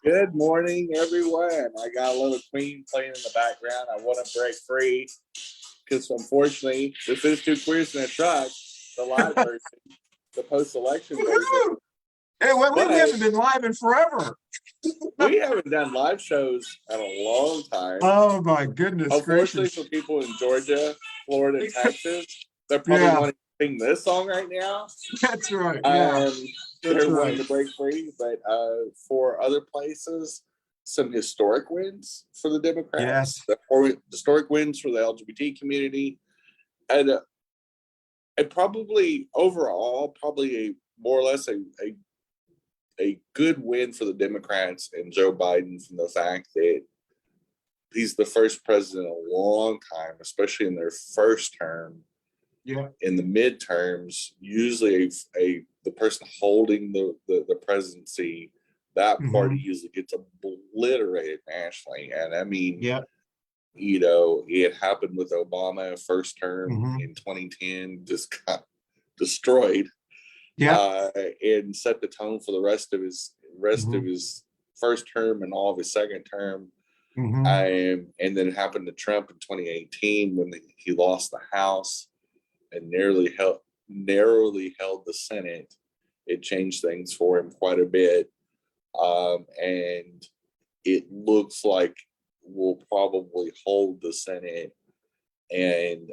Good morning, everyone. I got a little Queen playing in the background. I want to break free because, unfortunately, this is Two Queers in a Truck, the live version, the post-election version. Hey, we haven't been live in forever. We haven't done live shows in a long time. Oh my goodness! Unfortunately, gracious. for people in Georgia, Florida, and Texas, they're probably wanting to sing this song right now. That's right. Yeah, they're wanting to break free, but for other places, some historic wins for the Democrats. Yes. Historic wins for the LGBT community, and probably overall, probably more or less a good win for the Democrats and Joe Biden from the fact that he's the first president in a long time, especially in their first term. Yeah. In the midterms, usually the person holding the presidency, that party usually gets obliterated nationally. And I mean, it happened with Obama first term in 2010, just got destroyed. And set the tone for the rest of his first term and all of his second term. And then it happened to Trump in 2018 when he lost the House and narrowly held the Senate. It changed things for him quite a bit. And it looks like we'll probably hold the Senate and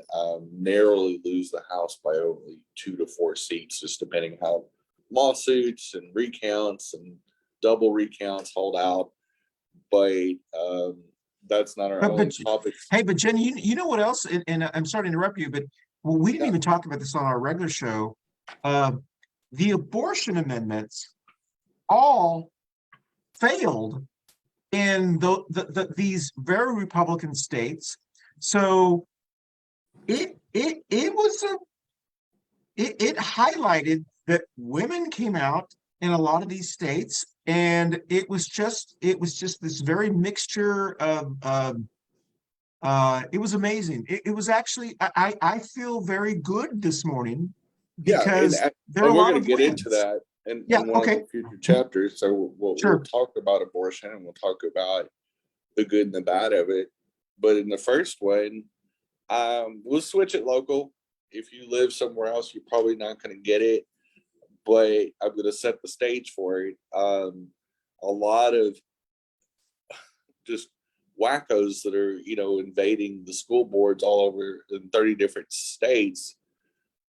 narrowly lose the House by only 2 to 4 seats, just depending how lawsuits and recounts and double recounts hold out. But that's not our only topic. Hey, but Jen, you know what else? And I'm sorry to interrupt you, but we didn't even talk about this on our regular show. The abortion amendments all failed in these very Republican states. So it highlighted that women came out in a lot of these states, and it was just this very mixture of it was amazing. It was actually I feel very good this morning because there are a lot of we're going to get into that in one of the future chapters. So we'll talk about abortion and we'll talk about the good and the bad of it. But in the first one, we'll switch it local. If you live somewhere else, you're probably not going to get it, but I'm going to set the stage for it. A lot of just wackos that are, invading the school boards all over in 30 different states.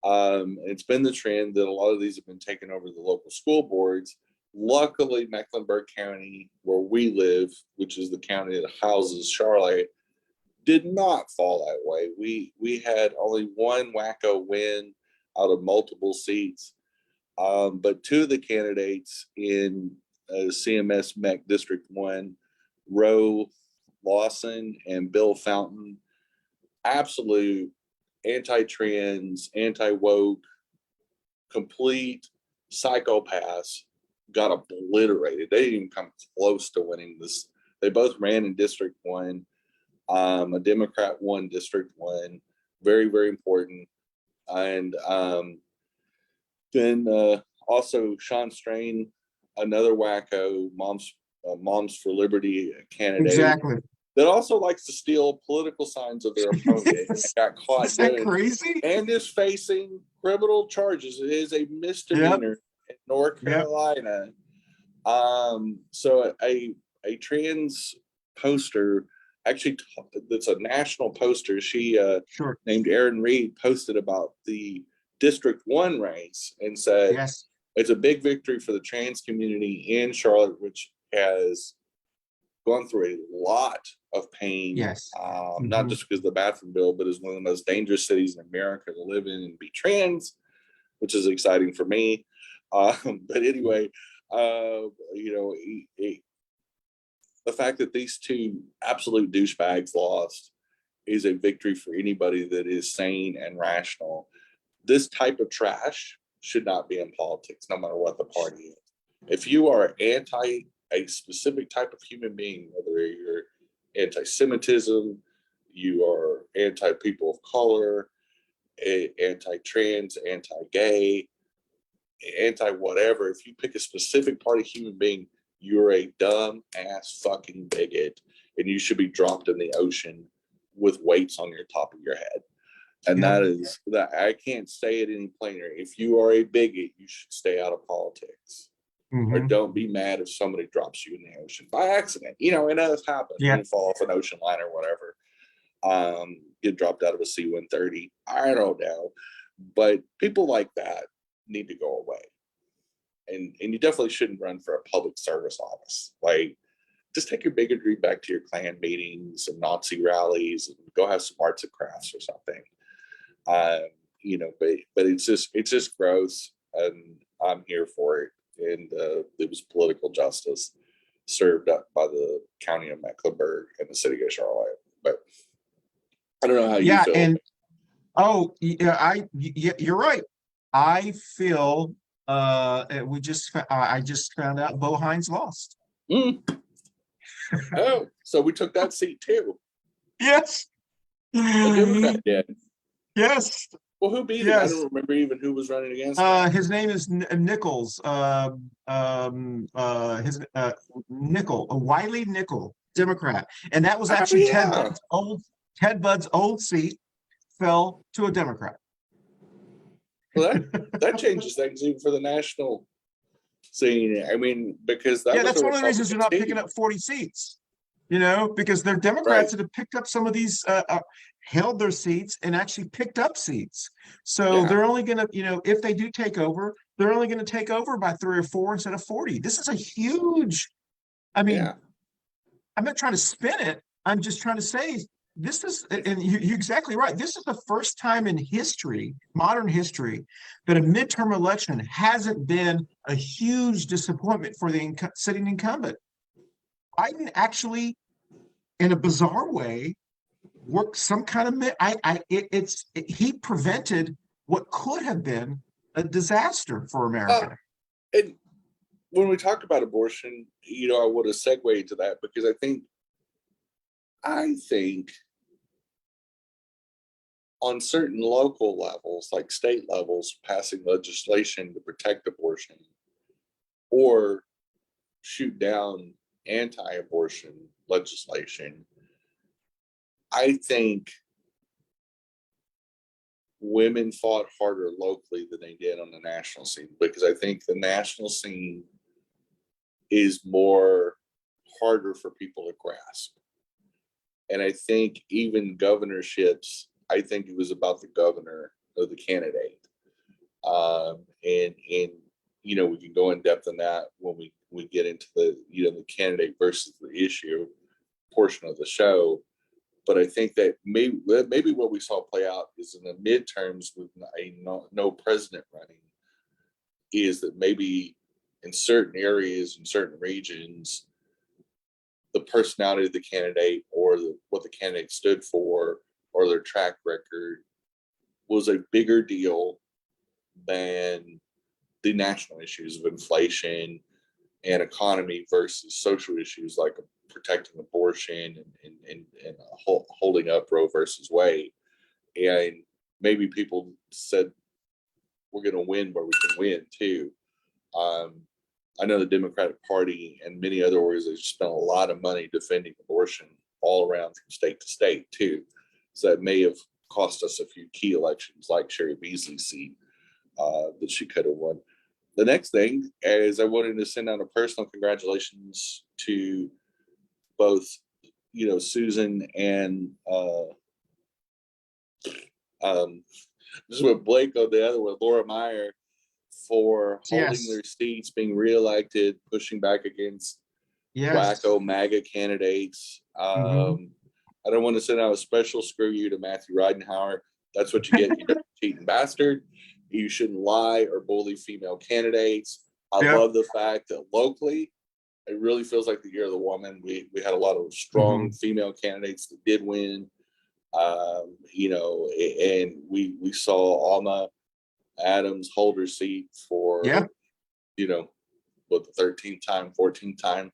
It's been the trend that a lot of these have been taken over the local school boards. Luckily, Mecklenburg County, where we live, which is the county that houses Charlotte, did not fall that way. We had only one wacko win out of multiple seats, but 2 of the candidates in CMS MEC District 1, Roe Lawson and Bill Fountain, absolute anti-trans, anti-woke, complete psychopaths, got obliterated. They didn't even come close to winning this. They both ran in District 1. A Democrat won District 1. Very, very important. And then also Sean Strain, another wacko, Moms for Liberty candidate. Exactly. That also likes to steal political signs of their opponent. And got caught. Is that crazy? And is facing criminal charges. It is a misdemeanor in North Carolina. So a trans poster, actually, that's a national poster. She named Erin Reed, posted about the District 1 race and said it's a big victory for the trans community in Charlotte, which has gone through a lot of pain. Not just because of the bathroom bill, but is one of the most dangerous cities in America to live in and be trans, which is exciting for me. But anyway, the fact that these 2 absolute douchebags lost is a victory for anybody that is sane and rational. This type of trash should not be in politics, no matter what the party is. If you are anti a specific type of human being, whether you're anti-Semitism, you are anti-people of color, anti-trans, anti-gay, anti-whatever, if you pick a specific part of human being, you're a dumb ass fucking bigot, and you should be dropped in the ocean with weights on your top of your head. And that is that. I can't say it any plainer. If you are a bigot, you should stay out of politics. Or don't be mad if somebody drops you in the ocean by accident. You know, it does happen. You fall off an ocean line or whatever. Get dropped out of a C-130. I don't know. But people like that need to go away. And you definitely shouldn't run for a public service office. Like, just take your bigotry back to your Klan meetings and Nazi rallies and go have some arts and crafts or something. You know, but it's just gross, and I'm here for it. And it was political justice served up by the county of Mecklenburg and the city of Charlotte. But I don't know how you feel. And you're right. I feel I just found out Bo Hines lost. Oh, so we took that seat too. Yes. A Democrat did. Yes. Well, who beat him? I don't remember even who was running against him. His name is Nichols. Wiley Nickel, Democrat, and that was actually Ted Budd's old seat fell to a Democrat. Well, that changes things even for the national scene. I mean, because that's one of the reasons they're not picking up 40 seats. You know, because they're Democrats that have picked up some of these, held their seats and actually picked up seats. So they're only going to, you know, if they do take over, they're only going to take over by 3 or 4 instead of 40. This is a huge, I mean, I'm not trying to spin it. I'm just trying to say this is, and you're exactly right. This is the first time in history, modern history, that a midterm election hasn't been a huge disappointment for the sitting incumbent. Biden actually, in a bizarre way, worked some kind of he prevented what could have been a disaster for America. And when we talk about abortion, you know, I would have segued to that because I think on certain local levels, like state levels, passing legislation to protect abortion or shoot down anti-abortion legislation, I think women fought harder locally than they did on the national scene, because I think the national scene is more harder for people to grasp. And I think even governorships, I think it was about the governor or the candidate. And you know, we can go in depth on that when we get into the, you know, the candidate versus the issue portion of the show. But I think that maybe what we saw play out is in the midterms with no president running, is that maybe in certain areas, in certain regions, the personality of the candidate or what the candidate stood for or their track record was a bigger deal than the national issues of inflation and economy versus social issues like protecting abortion and holding up Roe versus Wade. And maybe people said we're going to win where we can win too. I know the Democratic Party and many other organizations spent a lot of money defending abortion all around from state to state too. So that may have cost us a few key elections, like Sherry Beasley's seat that she could have won. The next thing is I wanted to send out a personal congratulations to both, you know, Susan and this is what Blake on the other one, Laura Meyer, for holding their seats, being reelected, pushing back against wacko MAGA candidates. I don't want to send out a special screw you to Matthew Ridenhour. That's what you get, you cheating bastard. You shouldn't lie or bully female candidates. I love the fact that locally, it really feels like the year of the woman. We had a lot of strong female candidates that did win. You know, and we saw Alma Adams hold her seat for, you know, what, the 13th time, 14th time.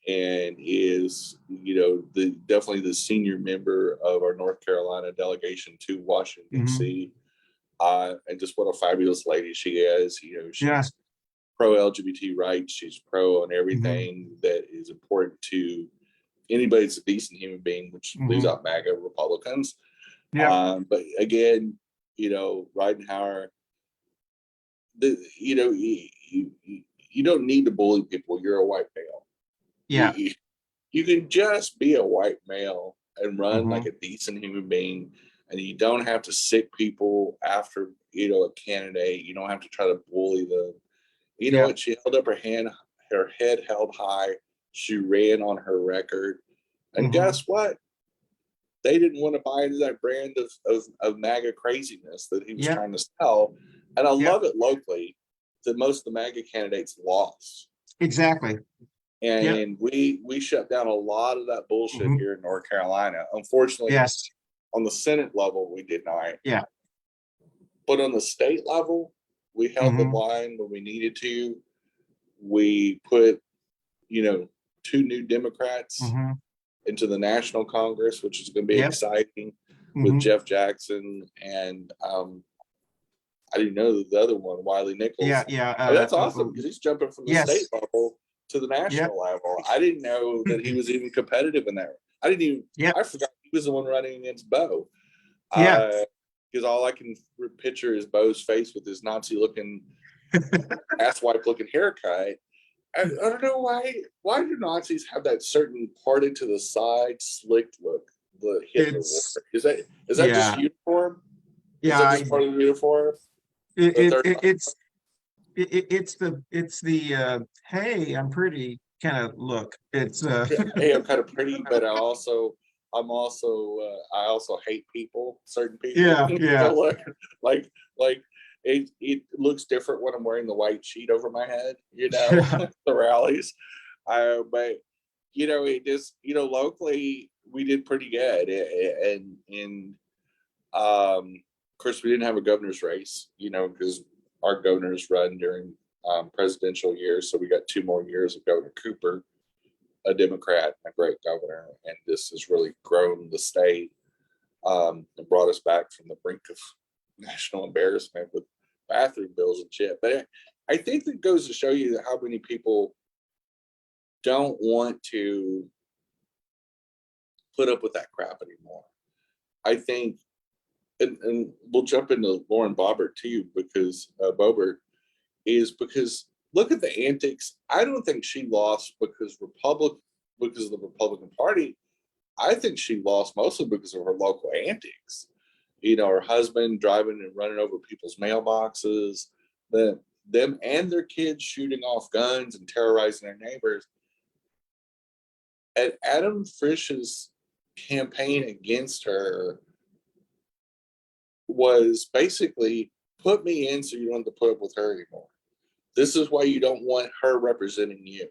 And is, you know, definitely the senior member of our North Carolina delegation to Washington, D.C. And just what a fabulous lady she is. You know, she's Yes. pro LGBT rights. She's pro on everything that is important to anybody that's a decent human being, which leaves out MAGA Republicans. Yeah. But again, you know, Ridenhour, you know, you don't need to bully people. You're a white male. Yeah. You can just be a white male and run like a decent human being, and you don't have to sick people after, you know, a candidate. You don't have to try to bully them. You know what? She held up her head held high. She ran on her record. And guess what? They didn't want to buy into that brand of MAGA craziness that he was trying to sell. And I love it locally that most of the MAGA candidates lost. Exactly. And we shut down a lot of that bullshit here in North Carolina. Unfortunately, on the Senate level, we did not. Yeah. But on the state level, we held the line when we needed to. We put, you know, 2 new Democrats into the National Congress, which is going to be exciting, with Jeff Jackson and I didn't know the other one, Wiley Nichols. That's awesome because he's jumping from the state level to the national level. I didn't know that he was even competitive in that. I didn't even. I forgot he was the one running against Bo. Because all I can picture is Bo's face with his Nazi-looking, asswipe-looking haircut. I don't know why. Why do Nazis have that certain parted to the side, slicked look? The Hitler wore. Is that just uniform? Is that just part of the uniform? It's the hey, I'm pretty kind of look. It's hey, I'm kind of pretty, but I also hate people, certain people. Like it looks different when I'm wearing the white sheet over my head, you know, the rallies. But you know, it just, you know, locally we did pretty good, and of course we didn't have a governor's race, you know, because our governors run during presidential years, so we got 2 more years of Governor Cooper, a Democrat, and a great governor, and this has really grown the state and brought us back from the brink of national embarrassment with bathroom bills and shit. But I think that goes to show you how many people don't want to put up with that crap anymore. I think, and we'll jump into Lauren Boebert too, because Boebert is because look at the antics. I don't think she lost because of the Republican Party. I think she lost mostly because of her local antics. You know, her husband driving and running over people's mailboxes, them and their kids shooting off guns and terrorizing their neighbors. And Adam Frisch's campaign against her was basically, put me in so you don't have to put up with her anymore. This is why you don't want her representing you.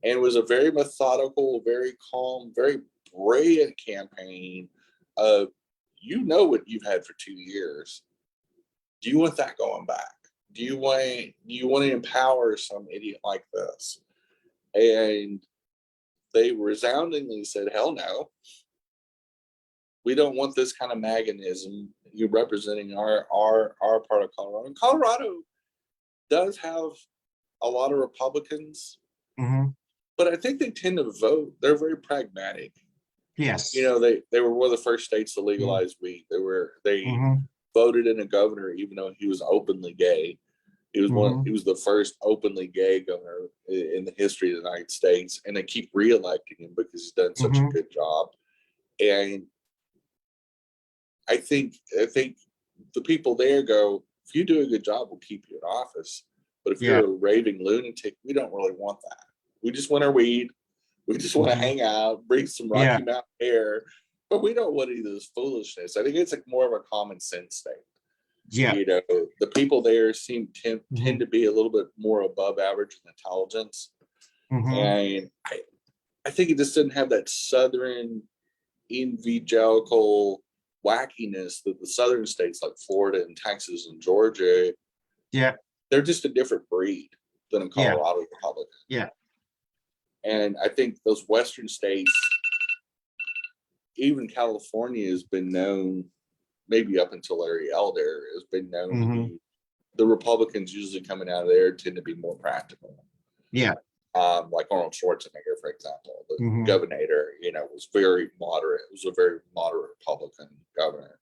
And it was a very methodical, very calm, very brilliant campaign of, you know what you've had for 2 years. Do you want that going back? Do you want to empower some idiot like this? And they resoundingly said, hell no. We don't want this kind of maganism. You representing our part of Colorado. And Colorado does have a lot of Republicans, but I think they tend to vote. They're very pragmatic. Yes. You know, they were one of the first states to legalize weed. They voted in a governor, even though he was openly gay. He was he was the first openly gay governor in the history of the United States, and they keep reelecting him because he's done such a good job. And I think the people there go, if you do a good job, we'll keep you in office. But if you're a raving lunatic, we don't really want that. We just want our weed. We just want to hang out, breathe some Rocky Mountain air, but we don't want any of this foolishness. I think it's like more of a common sense state. Yeah. You know, the people there tend to be a little bit more above average in intelligence. And I think it just didn't have that Southern evangelical wackiness that the Southern states like Florida and Texas and Georgia. Yeah. They're just a different breed than a Colorado Republican. Yeah. And I think those Western states, even California, has been known maybe up until Larry Elder, has been known to be the Republicans usually coming out of there tend to be more practical. Yeah. Like Arnold Schwarzenegger, for example, the governor, was very moderate. It was a very moderate Republican governor.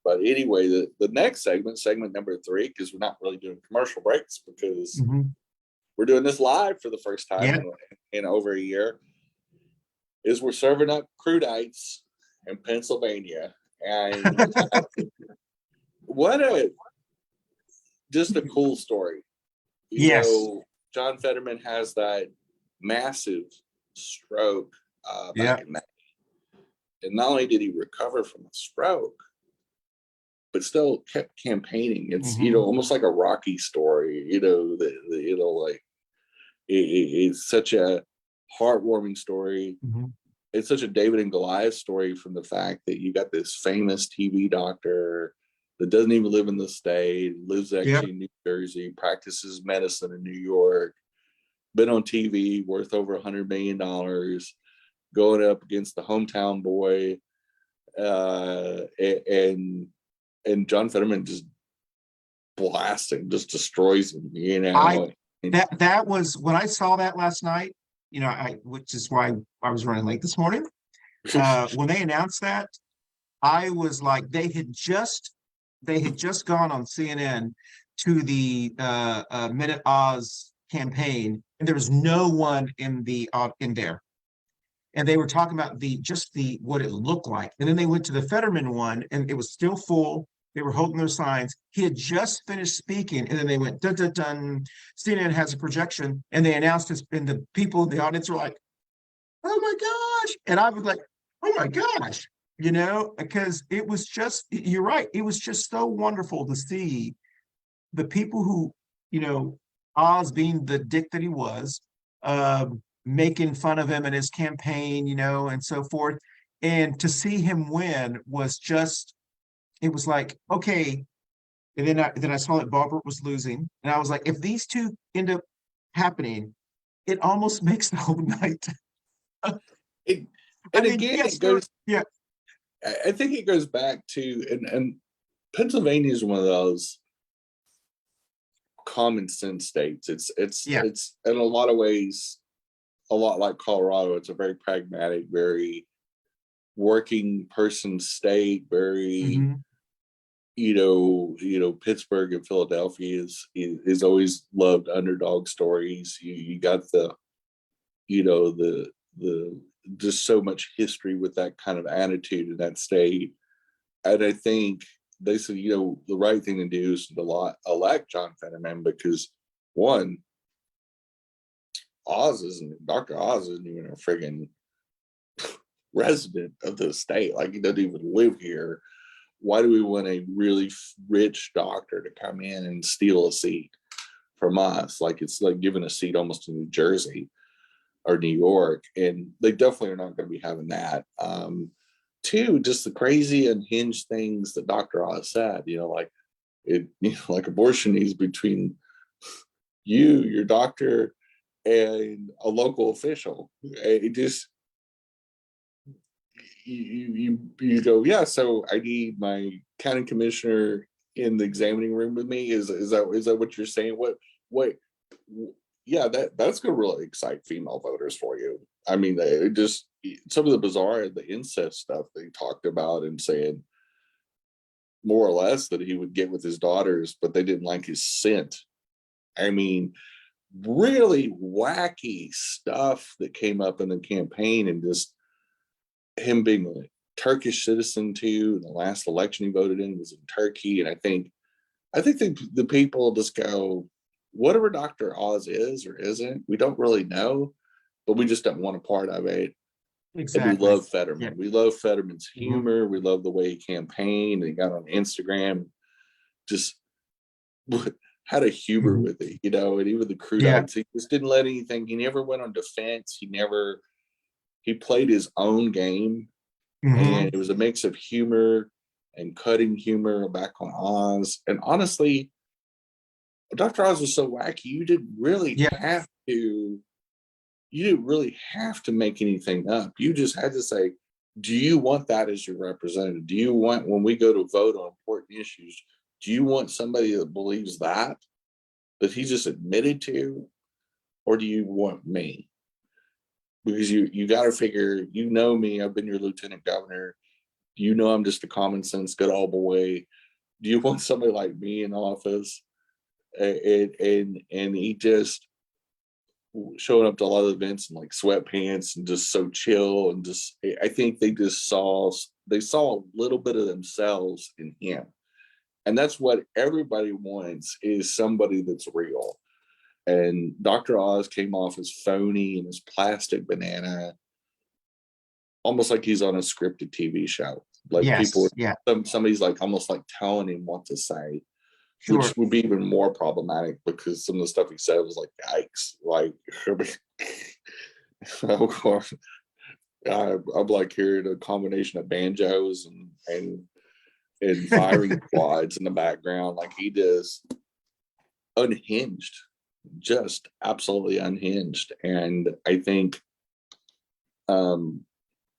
But anyway, the next segment number 3, because we're not really doing commercial breaks because we're doing this live for the first time in over a year, is we're serving up crudites in Pennsylvania. And just a cool story. John Fetterman has that massive stroke back in May. And not only did he recover from a stroke, but still kept campaigning. It's almost like a Rocky story. It's such a heartwarming story. It's such a David and Goliath story, from the fact that you got this famous TV doctor that doesn't even live in the state, lives actually in New Jersey, practices medicine in New York, been on TV, worth over $100 million, going up against the hometown boy, and John Fetterman just blasting, just destroys him. That was when I saw that last night. Which is why I was running late this morning. When they announced that, I was like, they had just gone on CNN to the Minute Oz campaign, and there was no one in there, and they were talking about what it looked like, and then they went to the Fetterman one, and it was still full. They were holding their signs. He had just finished speaking, and then they went, dun, dun, dun. CNN has a projection, and they announced this, and the people in the audience were like, oh my gosh. And I was like, oh my gosh, because it was just, you're right. It was just so wonderful to see the people who, Oz being the dick that he was, making fun of him and his campaign, and so forth. And to see him win was just, it was like, okay. And then I saw that Barbara was losing, and I was like, if these two end up happening, it almost makes the whole night. I think it goes back to, and Pennsylvania is one of those common sense states. It's in a lot of ways a lot like Colorado. It's a very pragmatic, very working person state, very Pittsburgh and Philadelphia is always loved underdog stories. You got the just so much history with that kind of attitude in that state. And I think they said, the right thing to do is to elect John Fetterman, because one, Dr. Oz isn't even a friggin' resident of the state. Like, he doesn't even live here. Why do we want a really rich doctor to come in and steal a seat from us? Like, it's like giving a seat almost to New Jersey or New York, and they definitely are not going to be having that. Two, just the crazy unhinged things that Dr. Oz said, like abortion needs between you, your doctor, and a local official. It just, you go, yeah, so I need my county commissioner in the examining room with me. Is that what you're saying? What yeah, that's gonna really excite female voters for you. I mean, they just, some of the incest stuff they talked about, and saying more or less that he would get with his daughters, but they didn't like his scent. I mean, really wacky stuff that came up in the campaign, and just him being a Turkish citizen too. The last election he voted in was in Turkey, and I think the people just go, whatever Dr. Oz is or isn't, we don't really know, but we just don't want a part of it. Exactly. And we love Fetterman. Yeah. We love Fetterman's humor. We love the way he campaigned and he got on Instagram, just had a humor with it, and even the crudites, he just didn't let anything, he never went on defense. He played his own game, and it was a mix of humor and cutting humor back on Oz. And honestly, Dr. Oz was so wacky, you didn't really have to make anything up. You just had to say, Do you want that as your representative? Do you want, when we go to vote on important issues, do you want somebody that believes that he just admitted to, or do you want me? Because you got to figure, me, I've been your lieutenant governor. I'm just a common sense good old boy. Do you want somebody like me in office? And he just showing up to a lot of events in like sweatpants and just so chill, and just, I think they saw a little bit of themselves in him. And that's what everybody wants, is somebody that's real. And Dr. Oz came off as phony and as plastic banana, almost like he's on a scripted TV show. Like somebody's like almost like telling him what to say, which would be even more problematic, because some of the stuff he said was like, yikes. Like, of course, I'm like hearing a combination of banjos and firing quads in the background. Like, he does unhinged, just absolutely unhinged. And I think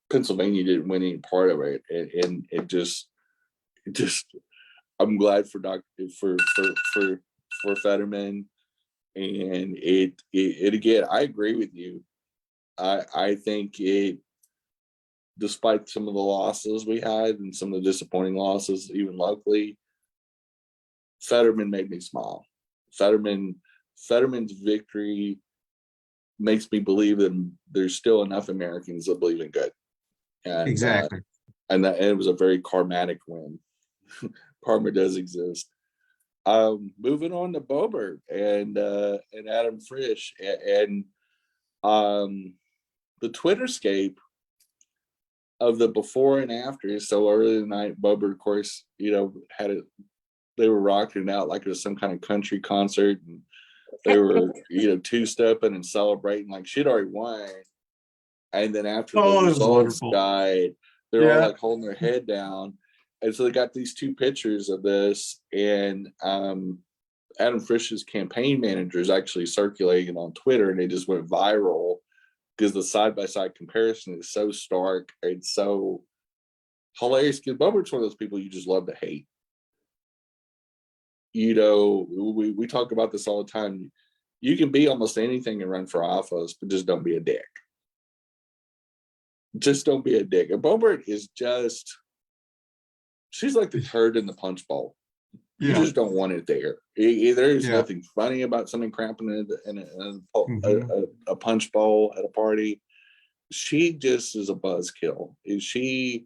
Pennsylvania didn't win any part of it, and it just I'm glad for Fetterman. And it again, I agree with you. I think it, despite some of the losses we had and some of the disappointing losses, even locally, Fetterman made me smile. Fetterman's victory makes me believe that there's still enough Americans that believe in good. And, exactly. And it was a very karmatic win. Karma does exist. Moving on to Boebert and Adam Frisch and the Twitterscape of the before and after. So early in the night, Boebert, of course, had it. They were rocking it out like it was some kind of country concert, and they were, two-stepping and celebrating like she'd already won. And then after the results died, they're all like holding their head down. And so they got these two pictures of this, and Adam Frisch's campaign manager is actually circulating on Twitter, and they just went viral because the side-by-side comparison is so stark and so hilarious. Because Boebert's one of those people you just love to hate. We talk about this all the time. You can be almost anything and run for office, but just don't be a dick. Just don't be a dick. And Boebert is just, she's like the turd in the punch bowl. You just don't want it there. There's nothing funny about something cramping in a punch bowl at a party. She just is a buzzkill. She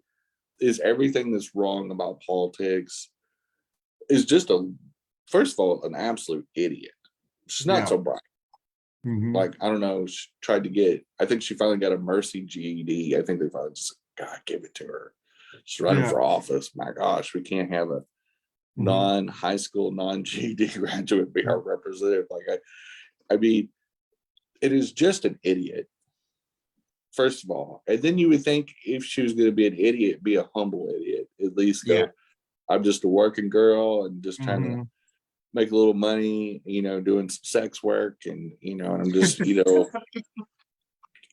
is everything that's wrong about politics. Is just first of all, an absolute idiot. She's not so bright. Like, I don't know, she tried to get, I think she finally got a Mercy GED. I think they finally just, God, give it to her. She's running for office. My gosh, we can't have a non-high school, non-GED graduate be our representative. Like, I mean, it is just an idiot, first of all. And then you would think if she was going to be an idiot, be a humble idiot. At least go, I'm just a working girl and just trying to make a little money, doing some sex work, and and I'm just,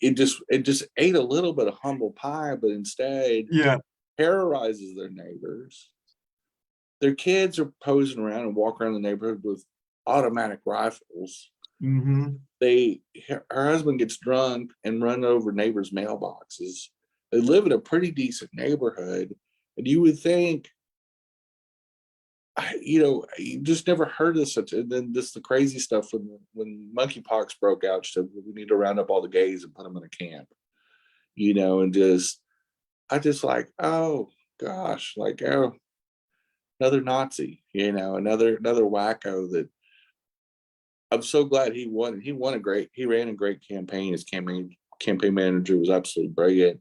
it just ate a little bit of humble pie, but instead terrorizes their neighbors. Their kids are posing around and walk around the neighborhood with automatic rifles. Her husband gets drunk and run over neighbors' mailboxes. They live in a pretty decent neighborhood, and you would think, you just never heard of such. And then just the crazy stuff when monkeypox broke out, she said, we need to round up all the gays and put them in a camp, and I just like, oh gosh, like, oh, another Nazi, another wacko. That I'm so glad he won. He ran a great campaign. His campaign manager was absolutely brilliant.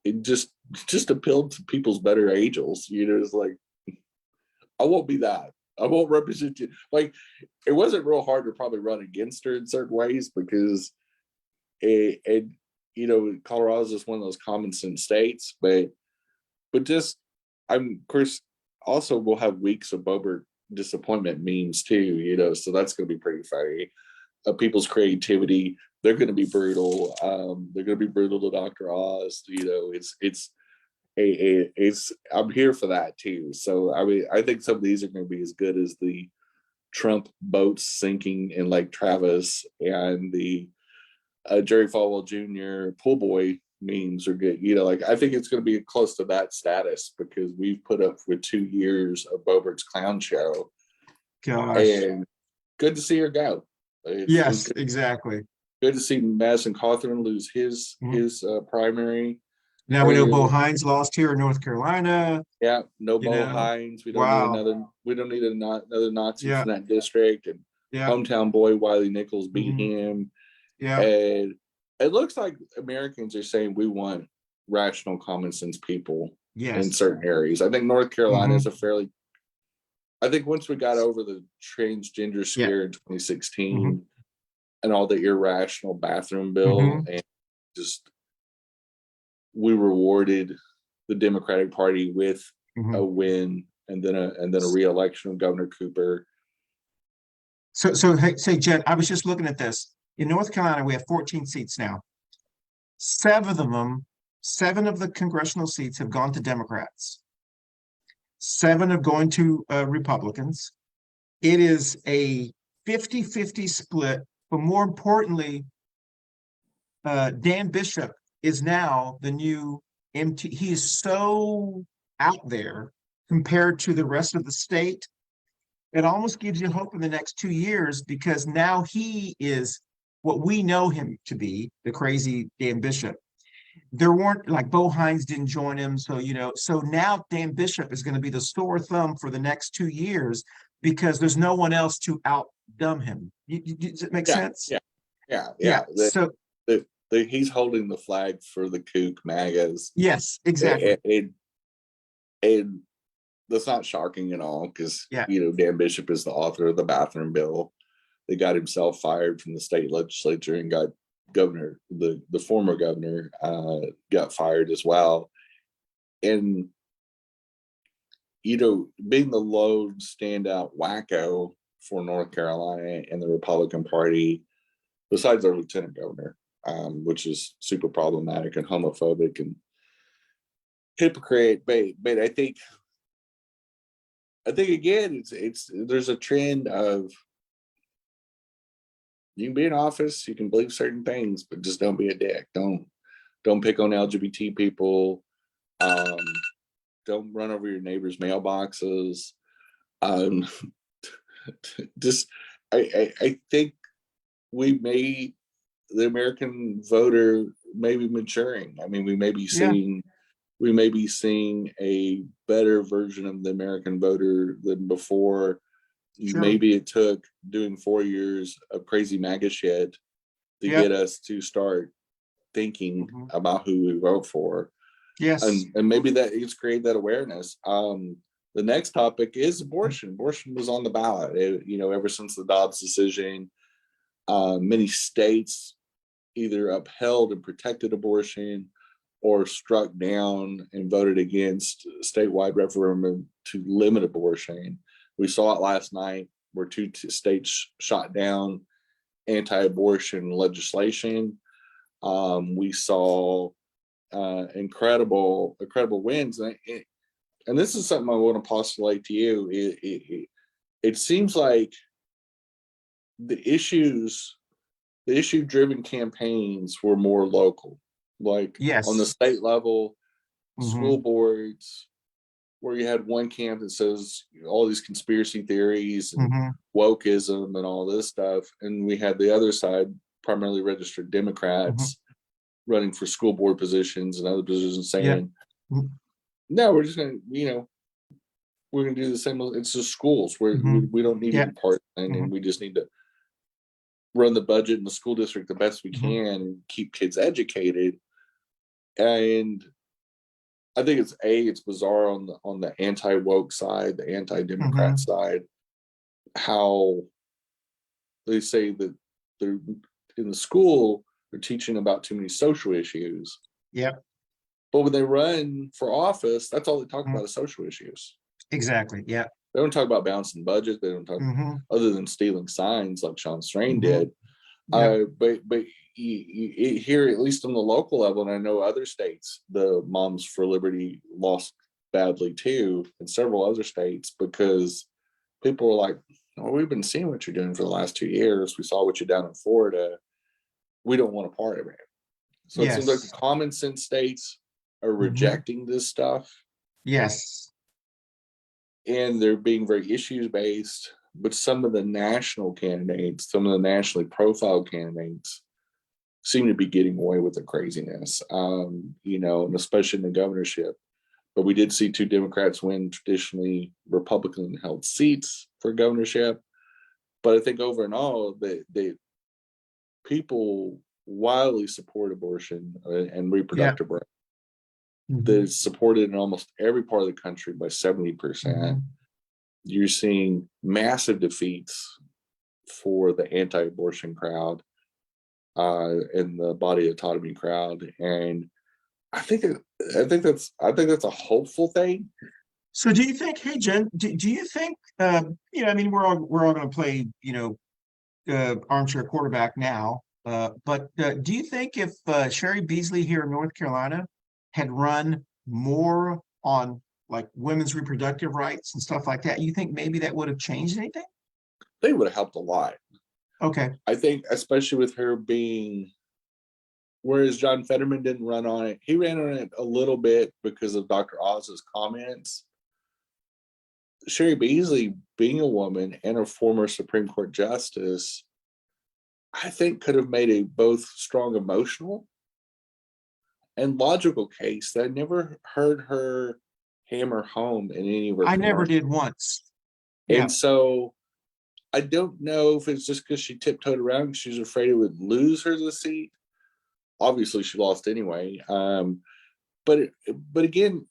It just appealed to people's better angels. It's like, I won't be that. I won't represent you. Like, it wasn't real hard to probably run against her in certain ways, because Colorado is just one of those common sense states, but just, of course, also we'll have weeks of Boebert disappointment memes too, so that's going to be pretty funny. People's creativity. they're going to be brutal. They're going to be brutal to Dr. Oz. I'm here for that too. So I mean, I think some of these are going to be as good as the Trump boats sinking in Lake Travis and the Jerry Falwell Jr. pool boy memes are good. Like I think it's going to be close to that status because we've put up with 2 years of Bobert's clown show. Gosh. And good to see her go. Yes, exactly. Good to see Madison Cawthorn lose his primary. Now we know Bo Hines lost here in North Carolina. Yeah, no Bo Hines. We don't need another Nazi from that district. And hometown boy Wiley Nichols beat him. Yeah. And it looks like Americans are saying we want rational common sense people in certain areas. I think North Carolina is I think once we got over the transgender scare in 2016 and all the irrational bathroom bill and just we rewarded the Democratic Party with a win and then a re-election of Governor Cooper. So hey, say Jen, I was just looking at this. In North Carolina, we have 14 seats now. 7 of the congressional seats have gone to Democrats. 7 have gone to Republicans. It is a 50-50 split, but more importantly, Dan Bishop is now the new MT. He is so out there compared to the rest of the state. It almost gives you hope in the next 2 years because now he is what we know him to be, the crazy Dan Bishop. There weren't like Bo Hines didn't join him. So, so now Dan Bishop is going to be the sore thumb for the next 2 years because there's no one else to outdumb him. Does it make sense? Yeah. So he's holding the flag for the kook MAGAs. Yes, exactly. And that's not shocking at all because, Dan Bishop is the author of the bathroom bill. They got himself fired from the state legislature and got the former governor got fired as well. And, being the lone standout wacko for North Carolina and the Republican Party, besides our lieutenant governor, which is super problematic and homophobic and hypocrite, but I think again, there's a trend of you can be in office, you can believe certain things, but just don't be a dick. Don't pick on LGBT people. Don't run over your neighbors' mailboxes. Just I think the American voter may be maturing. I mean, we may be seeing a better version of the American voter than before. Sure. Maybe it took doing 4 years of crazy MAGA shit to get us to start thinking about who we vote for. Yes. And maybe that it's created that awareness. The next topic is abortion. Abortion was on the ballot, ever since the Dobbs decision. Many states either upheld and protected abortion or struck down and voted against statewide referendum to limit abortion. We saw it last night where 2 states shot down anti-abortion legislation. We saw incredible wins. And this is something I want to postulate to you. It seems like the issue-driven campaigns were more local, like on the state level, school boards, where you had one camp that says all these conspiracy theories and wokeism and all this stuff. And we had the other side, primarily registered Democrats, running for school board positions and other positions saying, no, we're just going to, we're going to do the same. It's just schools where we don't need to be partisan and we just need to run the budget in the school district the best we can and keep kids educated. And I think it's bizarre on the anti-woke side, the anti-Democrat side, how they say that they're in the school, they're teaching about too many social issues. Yep. But when they run for office, that's all they talk about is social issues. Exactly. Yeah. They don't talk about balancing budget. They don't talk other than stealing signs like Sean Strain did. But here, at least on the local level, and I know other states, the Moms for Liberty lost badly too, in several other states, because people were like, "Oh, we've been seeing what you're doing for the last 2 years. We saw what you done in Florida. We don't want a part of it." So it seems like the Yes. common sense states are rejecting this stuff, Yes. and they're being very issues based. But some of the national candidates, some of the nationally profiled candidates, seem to be getting away with the craziness, and especially in the governorship. But we did see 2 Democrats win traditionally Republican held seats for governorship. But I think over and all, the people wildly support abortion and reproductive rights. That is supported in almost every part of the country by 70%. You're seeing massive defeats for the anti-abortion crowd and the body autonomy crowd, and I think that's a hopeful thing. So do you think, hey Jen, do you think I mean we're all going to play armchair quarterback now, but do you think if Sherry Beasley here in North Carolina had run more on like women's reproductive rights and stuff like that, you think maybe that would have changed anything? They would have helped a lot. Okay. I think especially with her being, whereas John Fetterman didn't run on it, he ran on it a little bit because of Dr. Oz's comments. Sherry Beasley, being a woman and a former Supreme Court justice, I think could have made a both strong emotional and logical case that I never heard her hammer home in any of her I never commercials. did once. Yeah. And so I don't know if it's just because she tiptoed around because she was afraid it would lose her the seat. Obviously, she lost anyway. But again,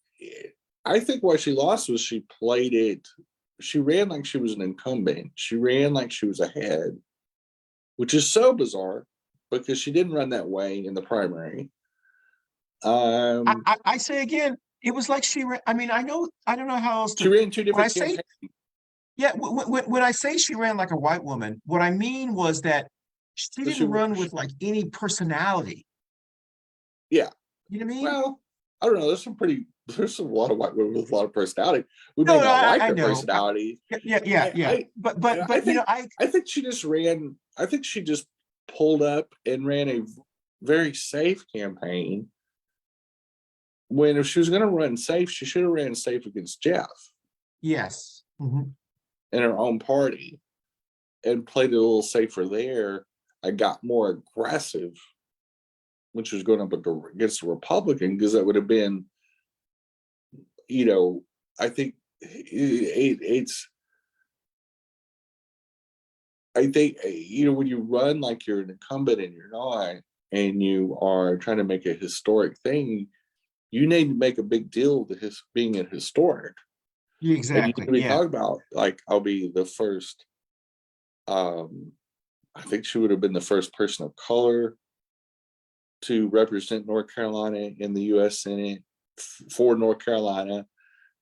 I think why she lost was she played it. She ran like she was an incumbent. She ran like she was ahead, which is so bizarre because she didn't run that way in the primary. I say again, it was like she ran. I mean, I don't know how else to. She ran 2 different campaigns. Yeah, when I say she ran like a white woman, what I mean was that she didn't run with like any personality. Yeah. You know what I mean? Well, I don't know. There's a lot of white women with a lot of personality. We may not like their personality. Yeah. But I think she just ran. I think she just pulled up and ran a very safe campaign. When if she was going to run safe, she should have ran safe against Jeff. Yes. In her own party, and played it a little safer there. I got more aggressive, which was going up against a Republican, because that would have been, I think it's. I think when you run like you're an incumbent and you're not, and you are trying to make a historic thing, you need to make a big deal to being a historic. Exactly. And you need to be talking about, like, I'll be the first. I think she would have been the first person of color to represent North Carolina in the U.S. Senate for North Carolina.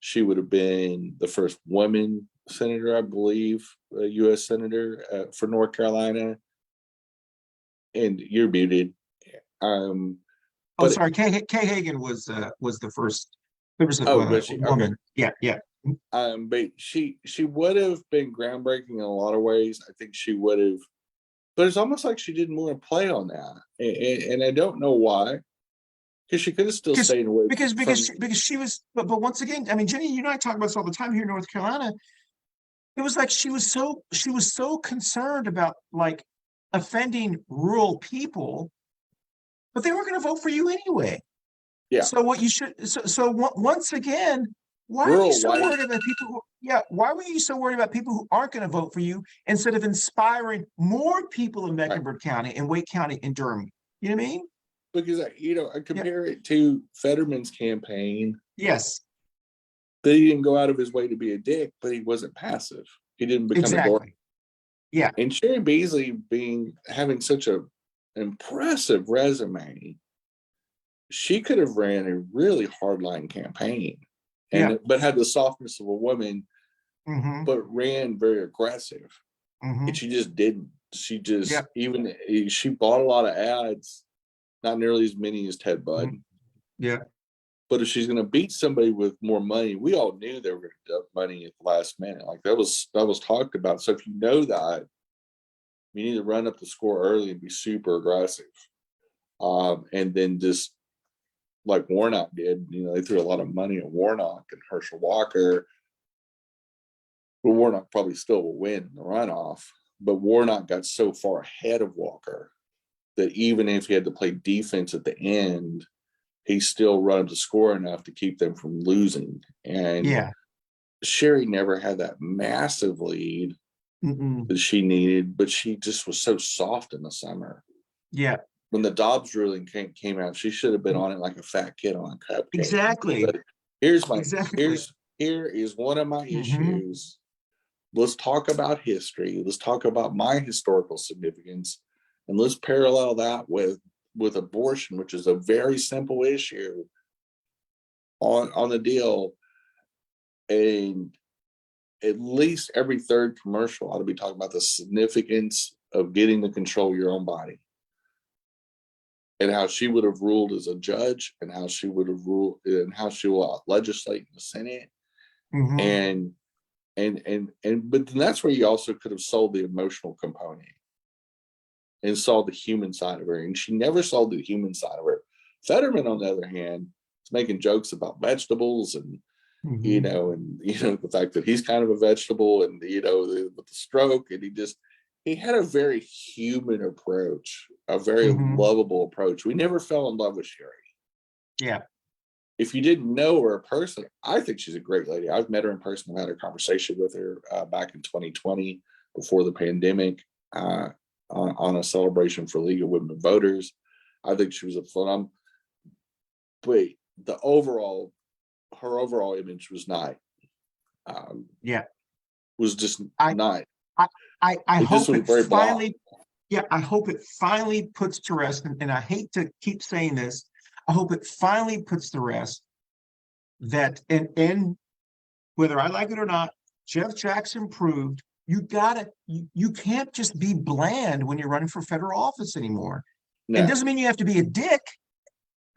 She would have been the first woman senator, I believe, a U.S. senator for North Carolina. And you're muted. Sorry. Kay Hagan was the first. There was a woman. Okay. Yeah. But she would have been groundbreaking in a lot of ways. I think she would have, but it's almost like she didn't want to play on that, and I don't know why. Because she could have still stayed away. Because she was, but once again, I mean, Jenny, you and I talk about this all the time here in North Carolina. It was like she was so concerned about like offending rural people, but they weren't going to vote for you anyway. Yeah. So what you should once again, why are you so worried about people why were you so worried about people who aren't going to vote for you instead of inspiring more people in Mecklenburg County and Wake County and Durham? You know what I mean? Because I compare it to Fetterman's campaign. Yes. That he didn't go out of his way to be a dick, but he wasn't passive. He didn't become a dork. Yeah. And Sherry Beasley having such an impressive resume, she could have ran a really hardline campaign, but had the softness of a woman, but ran very aggressive. And she just didn't. she just she bought a lot of ads, not nearly as many as Ted Budd. Yeah. But if she's going to beat somebody with more money, we all knew they were going to dump money at the last minute. Like that was talked about. So if you know that, you need to run up the score early and be super aggressive. And then just like Warnock did, they threw a lot of money at Warnock and Herschel Walker. But Warnock probably still will win in the runoff. But Warnock got so far ahead of Walker that even if he had to play defense at the end, he still run up the score enough to keep them from losing. And Sherry never had that massive lead that she needed, but she just was so soft in the summer. Yeah. When the Dobbs ruling came out, she should have been on it like a fat kid on a cupcake. Exactly. But here is one of my issues. Let's talk about history. Let's talk about my historical significance, and let's parallel that with abortion, which is a very simple issue on the deal. And at least every third commercial ought to be talking about the significance of getting to control your own body, and how she would have ruled as a judge, and how she would have ruled, and how she will legislate in the Senate. But then that's where you also could have sold the emotional component and saw the human side of her. And she never saw the human side of her. Fetterman, on the other hand, is making jokes about vegetables and, the fact that he's kind of a vegetable, and, with the stroke. And he had a very human approach, a very lovable approach. We never fell in love with Sherry. Yeah. If you didn't know her personally, I think she's a great lady. I've met her in person. I had a conversation with her back in 2020 before the pandemic. On a celebration for League of Women Voters. I think she was a phenomenal, but her overall image was not, was just not. I hope it finally, I hope it finally puts to rest, and I hate to keep saying this, I hope it finally puts to rest that, and whether I like it or not, Jeff Jackson proved you can't just be bland when you're running for federal office anymore. No. It doesn't mean you have to be a dick,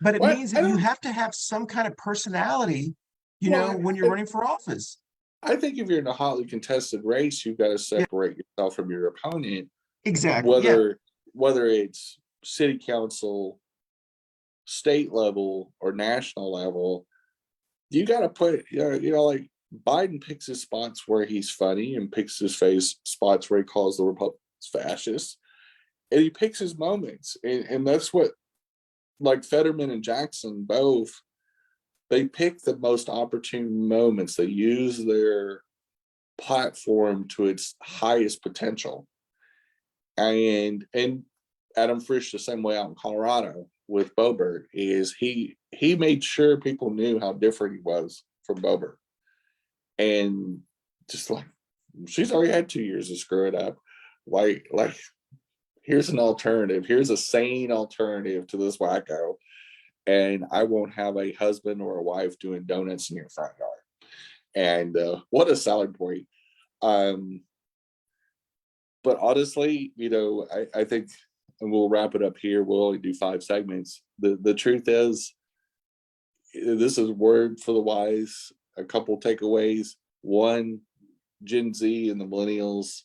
but it means that you have to have some kind of personality, when you're running for office. I think if you're in a hotly contested race, you've got to separate yourself from your opponent. Exactly. Whether it's city council, state level, or national level, you got to put, like, Biden picks his spots where he's funny and picks his spots where he calls the Republicans fascists, and he picks his moments. And that's what, like Fetterman and Jackson both, they pick the most opportune moments. They use their platform to its highest potential. And Adam Frisch, the same way out in Colorado with Boebert, is he made sure people knew how different he was from Boebert. And just like, she's already had 2 years to screw it up. Like here's an alternative. Here's a sane alternative to this wacko. And I won't have a husband or a wife doing donuts in your front yard. And what a selling point. But honestly, I think, and we'll wrap it up here. We'll only do 5 segments. The truth is, this is word for the wise. A couple takeaways. One, Gen Z and the millennials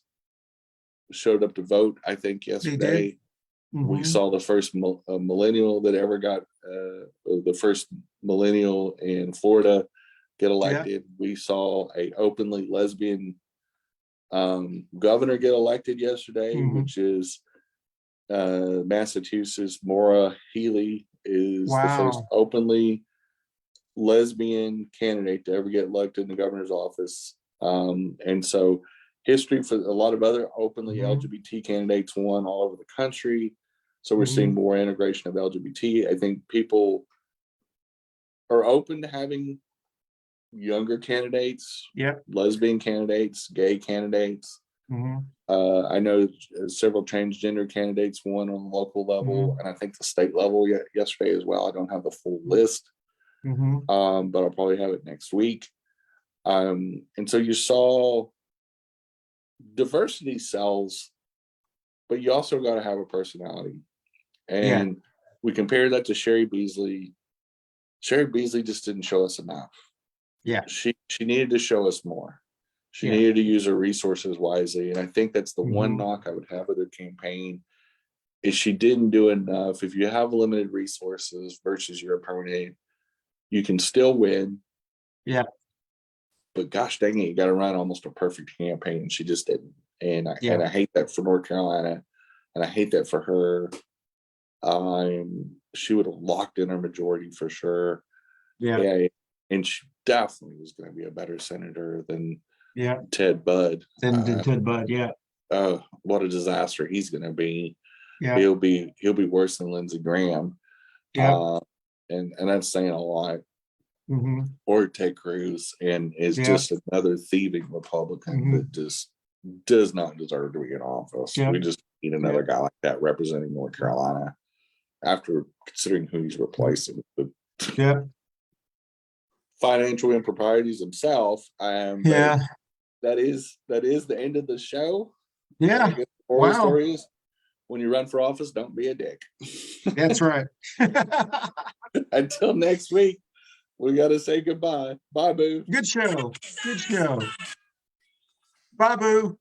showed up to vote, I think, yesterday. We saw the first millennial that ever got the first millennial in Florida get elected. We saw a openly lesbian governor get elected yesterday, which is Massachusetts. Maura Healey is the first openly lesbian candidate to ever get elected in the governor's office. And so history for a lot of other openly LGBT candidates won all over the country. So we're seeing more integration of LGBT. I think people are open to having younger candidates, lesbian candidates, gay candidates. I know several transgender candidates won on the local level, and I think the state level yesterday as well. I don't have the full list, but I'll probably have it next week. And so you saw diversity sells but you also got to have a personality. Yeah. And we compared that to Sherry Beasley. Sherry Beasley just didn't show us enough. Yeah. She needed to show us more. She Yeah. needed to use her resources wisely. And I think that's the one Mhm. knock I would have with her campaign is she didn't do enough. If you have limited resources versus your opponent, you can still win. Yeah. But gosh dang it, you got to run almost a perfect campaign. She just didn't. And Yeah. I hate that for North Carolina. And I hate that for her. She would have locked in her majority for sure. Yeah. And she definitely was going to be a better senator than Yeah. Ted Budd. Than Ted Budd. Yeah. Oh, what a disaster he's going to be. Yeah. He'll be worse than Lindsey Graham. Yeah. And that's saying a lot. Mm-hmm. Or Ted Cruz, and is Yeah. just another thieving Republican that just does not deserve to be in office. Yeah. We just need another guy like that representing North Carolina. After considering who he's replacing, the financial improprieties himself. Yeah. That is the end of the show. Yeah. I guess the moral story is when you run for office, don't be a dick. That's right. Until next week, we got to say goodbye. Bye, Boo. Good show. Good show. Bye, Boo.